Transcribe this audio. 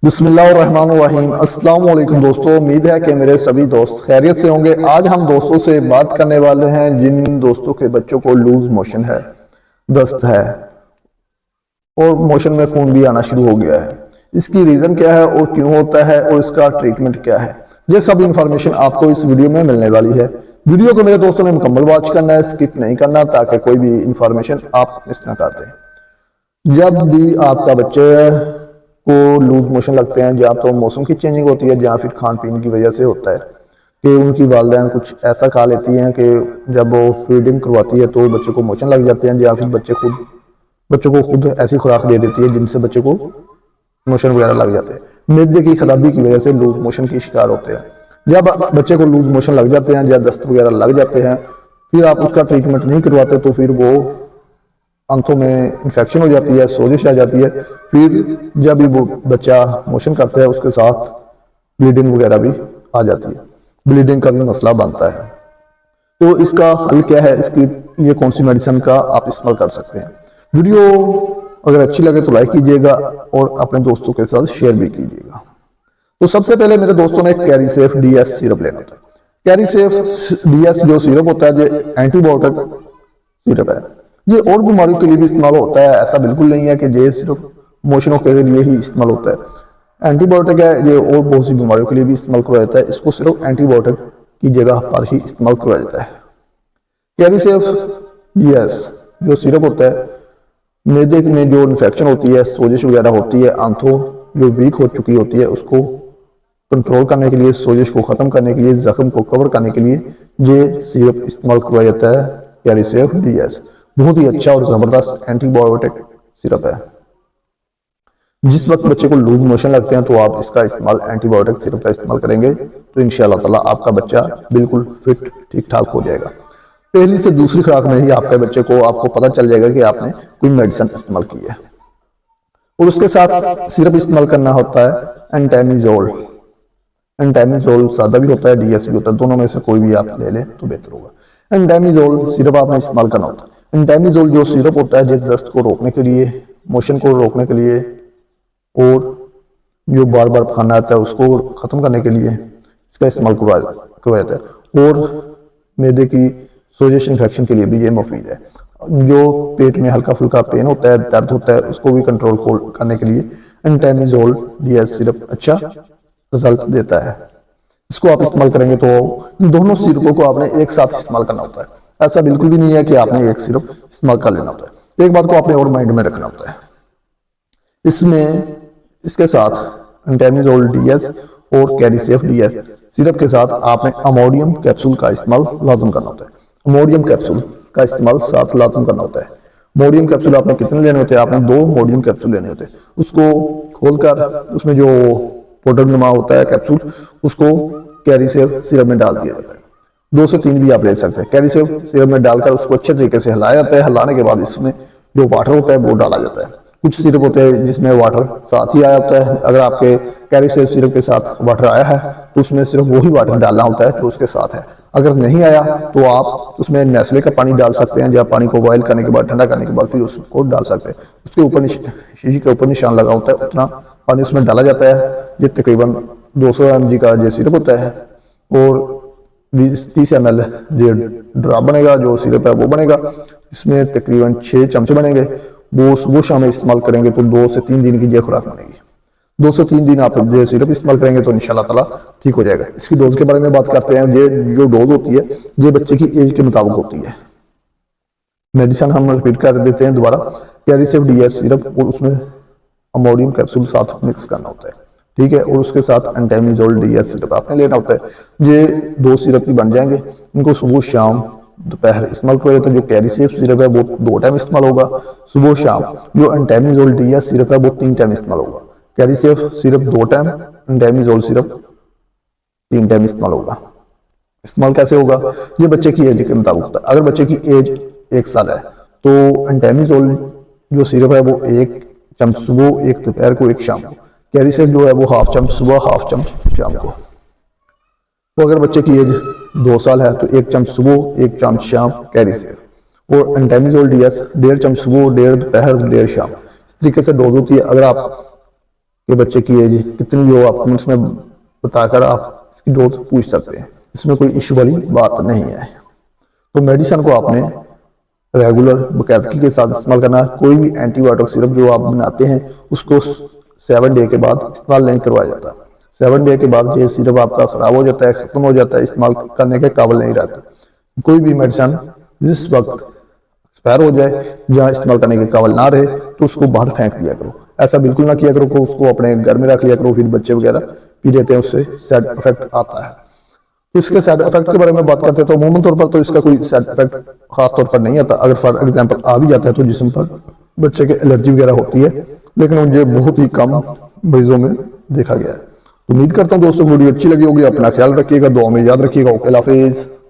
बिस्मिल्लाहिर्रहमानिर्रहीम। अस्सलाम वालेकुम दोस्तों, उम्मीद है कि मेरे सभी दोस्त खैरियत से होंगे। आज हम दोस्तों से बात करने वाले हैं जिन दोस्तों के बच्चों को लूज मोशन है, दस्त है और मोशन में खून भी आना शुरू हो गया है। इसकी रीज़न क्या है और क्यों होता है और इसका ट्रीटमेंट क्या है, ये सब इंफॉर्मेशन आपको इस वीडियो में मिलने वाली है। वीडियो को मेरे दोस्तों ने मुकम्मल वॉच करना है, स्किप नहीं करना, ताकि कोई भी इंफॉर्मेशन आप मिस ना कर दें। जब भी आपका बच्चे को लूज मोशन लगते हैं, या तो मौसम की चेंजिंग होती है या फिर खान पीन की वजह से होता है कि उनकी वालिदैन कुछ ऐसा खा लेती हैं कि जब वो फीडिंग करवाती है तो बच्चे को मोशन लग जाते हैं, या फिर बच्चों को खुद ऐसी खुराक दे देती है जिनसे बच्चे को मोशन वगैरह लग जाते हैं। मैदे की खराबी की वजह से लूज मोशन की शिकार होते हैं। जब बच्चे को लूज मोशन लग जाते हैं या दस्त वगैरह लग जाते हैं, फिर आप उसका ट्रीटमेंट नहीं करवाते तो फिर वो आंतों में इन्फेक्शन हो जाती है, सोजिश आ जाती है। फिर जब भी वो बच्चा मोशन करता है उसके साथ ब्लीडिंग वगैरह भी आ जाती है, ब्लीडिंग का भी मसला बनता है। तो इसका हल क्या है, इसकी ये कौन सी मेडिसिन का आप इस्तेमाल कर सकते हैं। वीडियो अगर अच्छी लगे तो लाइक कीजिएगा और अपने दोस्तों के साथ शेयर भी कीजिएगा। तो सबसे पहले मेरे दोस्तों ने कैरीसेफ DS सिरप लेना होता है। कैरीसेफ DS जो सिरप होता है, जो एंटीबायोटिक सिरप है, ये और बीमारियों के लिए भी इस्तेमाल होता है। ऐसा बिल्कुल नहीं है कि ये सिर्फ मोशनों के लिए ही इस्तेमाल होता है। एंटीबायोटिक है, ये और बहुत सी बीमारियों के लिए भी इस्तेमाल करवाया जाता है। इसको सिर्फ एंटीबायोटिक की जगह पर ही इस्तेमाल करवाया जाता है। कैरीसेफ DS जो सिरप होता है, मैदे में जो इन्फेक्शन होती है, सोजिश वगैरह होती है, आंतों जो वीक हो चुकी होती है उसको कंट्रोल करने के लिए, सोजिश को ख़त्म करने के लिए, जख्म को कवर करने के लिए ये सिरप इस्तेमाल करवाया जाता है। कैरीसेफ DS बहुत ही अच्छा और ज़बरदस्त एंटीबायोटिक सिरप है। जिस वक्त बच्चे को लूज मोशन लगते हैं तो आप इसका इस्तेमाल, एंटीबायोटिक सिरप का इस्तेमाल करेंगे तो इंशाअल्लाह ताला आपका बच्चा बिल्कुल फिट ठीक ठाक हो जाएगा। पहली से दूसरी खुराक में ही आपके बच्चे को आपको पता चल जाएगा कि आपने कोई मेडिसिन इस्तेमाल की है। और उसके साथ सिरप इस्तेमाल करना होता है एंटामिजोल। एंटामिजोल सादा भी होता है, DS भी होता है, दोनों में से कोई भी आप ले लें तो बेहतर होगा। एंटामिजोल सिरप आपने इस्तेमाल करना होता है। एंटामिजोल जो सिरप होता है, जो दस्त को रोकने के लिए, मोशन को रोकने के लिए और जो बार बार खाना आता है उसको ख़त्म करने के लिए इसका इस्तेमाल करवाया जाता है। और मैदे की सोजिश इन्फेक्शन के लिए भी ये मुफीद है। जो पेट में हल्का फुल्का पेन होता है, दर्द होता है, उसको भी कंट्रोल करने के लिए एंटामिजोल DS सिरप अच्छा रिजल्ट देता है। इसको आप इस्तेमाल करेंगे तो दोनों सिरपों को आपने एक साथ इस्तेमाल करना होता है। ऐसा बिल्कुल भी नहीं है कि आपने एक सिरप इस्तेमाल कर लेना होता है। एक बात को आपने और माइंड में रखना होता है, इसके साथ एंटामिजोल DS और कैरीसेफ DS सिरप के साथ आपने अमोडियम कैप्सूल का इस्तेमाल लाजम करना होता है। अमोडियम कैप्सूल का इस्तेमाल साथ लाजम करना होता है। मोडियम कैप्सूल आपने कितने लेने होते हैं? आपने 2 मोडियम कैप्सूल लेने होते हैं। उसको खोलकर उसमें जो पाउडर नुमा होता है कैप्सूल, उसको कैरीसेफ सिरप में डाल दिया जाता है। 2 से 3 भी आप ले सकते हैं। कैरीसेफ सिरप में डालकर उसको अच्छे तरीके से हिलाया जाता है। हिलाने के बाद इसमें जो वाटर होता है वो डाला जाता है। कुछ सिरप होते हैं जिसमें वाटर साथ ही आया होता है। अगर आपके कैरीसेफ सिरप के साथ वाटर आया है तो उसमें सिर्फ वही वाटर डालना होता है जो उसके साथ है। अगर नहीं आया तो आप उसमें नेस्ले का पानी डाल सकते हैं, या पानी को बॉयल करने के बाद, ठंडा करने के बाद फिर उसको डाल सकते हैं। उसके ऊपर शीशी के ऊपर निशान लगा होता है, उतना पानी उसमें डाला जाता है। ये तकरीबन 200 mg का जो सिरप होता है और 20-30 ml जो ड्रॉप बनेगा, जो सिरप है वो बनेगा। इसमें तकरीबन 6 चमचे बनेंगे। वो सुबह शाम इस्तेमाल करेंगे तो 2 से 3 दिन की ये खुराक बनेगी। 2 से 3 दिन आप ये सिरप इस्तेमाल करेंगे तो इंशाल्लाह ताला ठीक हो जाएगा। इसकी डोज के बारे में बात करते हैं। ये जो डोज होती है ये बच्चे की एज के मुताबिक होती है। मेडिसिन हम रिपीट कर देते हैं दोबारा। कैरीसेफ DS सिरप और उसमें अमोडियम कैप्सूल साथ मिक्स करना होता है, ठीक है। और उसके साथ एंटामिजोल DS सिरप आपने लेना होता है। ये 2 सिरप ही बन जाएंगे। इनको सुबह शाम दोपहर इस्तेमाल करें तो जो कैरीसेफ सिरप है वो 2 टाइम इस्तेमाल होगा सुबह शाम। जो एंटामिजोल DS सिरप है वो 3 टाइम इस्तेमाल होगा। कैरीसेफ सिरप 2 टाइम, एंटामिजोल सिरप 3 टाइम इस्तेमाल होगा। इस्तेमाल कैसे होगा? ये बच्चे की एज के मुताबिक होता है। अगर बच्चे की एज 1 साल है तो एंटामिजोल जो सिरप है वो 1 चम्मच सुबह, 1 दोपहर को, 1 शाम को। कैरीसेफ जो है वो हाफ चम्मच सुबह, हाफ चम्मच शाम को। तो अगर बच्चे की एज 2 साल है तो 1 चम्मच सुबह, 1 चम्मच शाम कैरीसेफ। और एंटामिजोल DS 1.5 चम्मच सुबह, 1.5 दोपहर, 1.5 शाम। इस तरीके से डोज होती है। अगर आप कि बच्चे की एज कितनी हो, आप कमेंट्स में बताकर आप इसकी डोज पूछ सकते हैं। इसमें कोई इश्यू वाली बात नहीं है। तो मेडिसिन को आपने रेगुलर बाकायदगी के साथ इस्तेमाल करना है। कोई भी एंटीबायोटिक सिरप जो आप बनाते हैं उसको 7 डे के बाद इस्तेमाल नहीं करवाया जाता। 7 डे के बाद ये सिरप आपका खराब हो जाता है, खत्म हो जाता है, इस्तेमाल करने के काबिल नहीं रहता। कोई भी मेडिसिन जिस वक्त एक्सपायर हो जाए, जहाँ इस्तेमाल करने के काबिल ना रहे, तो उसको बाहर फेंक दिया करो। ऐसा बिल्कुल ना किया करो कि उसको अपने घर में रख लिया करो, फिर बच्चे वगैरह पी लेते हैं, उससे साइड इफेक्ट आता है। तो इसके साइड इफेक्ट के बारे में बात करते हैं तो अमूमन तौर पर तो इसका कोई साइड इफेक्ट खास तौर पर नहीं आता। अगर फॉर एग्जांपल आ भी जाता है तो जिस्म पर बच्चे के एलर्जी वगैरह होती है, लेकिन मुझे बहुत ही कम मरीजों में देखा गया है। उम्मीद करता हूँ दोस्तों वीडियो अच्छी लगी होगी। अपना ख्याल रखिएगा, दुआ में याद रखिएगा। ओके, अल्लाह हाफिज़।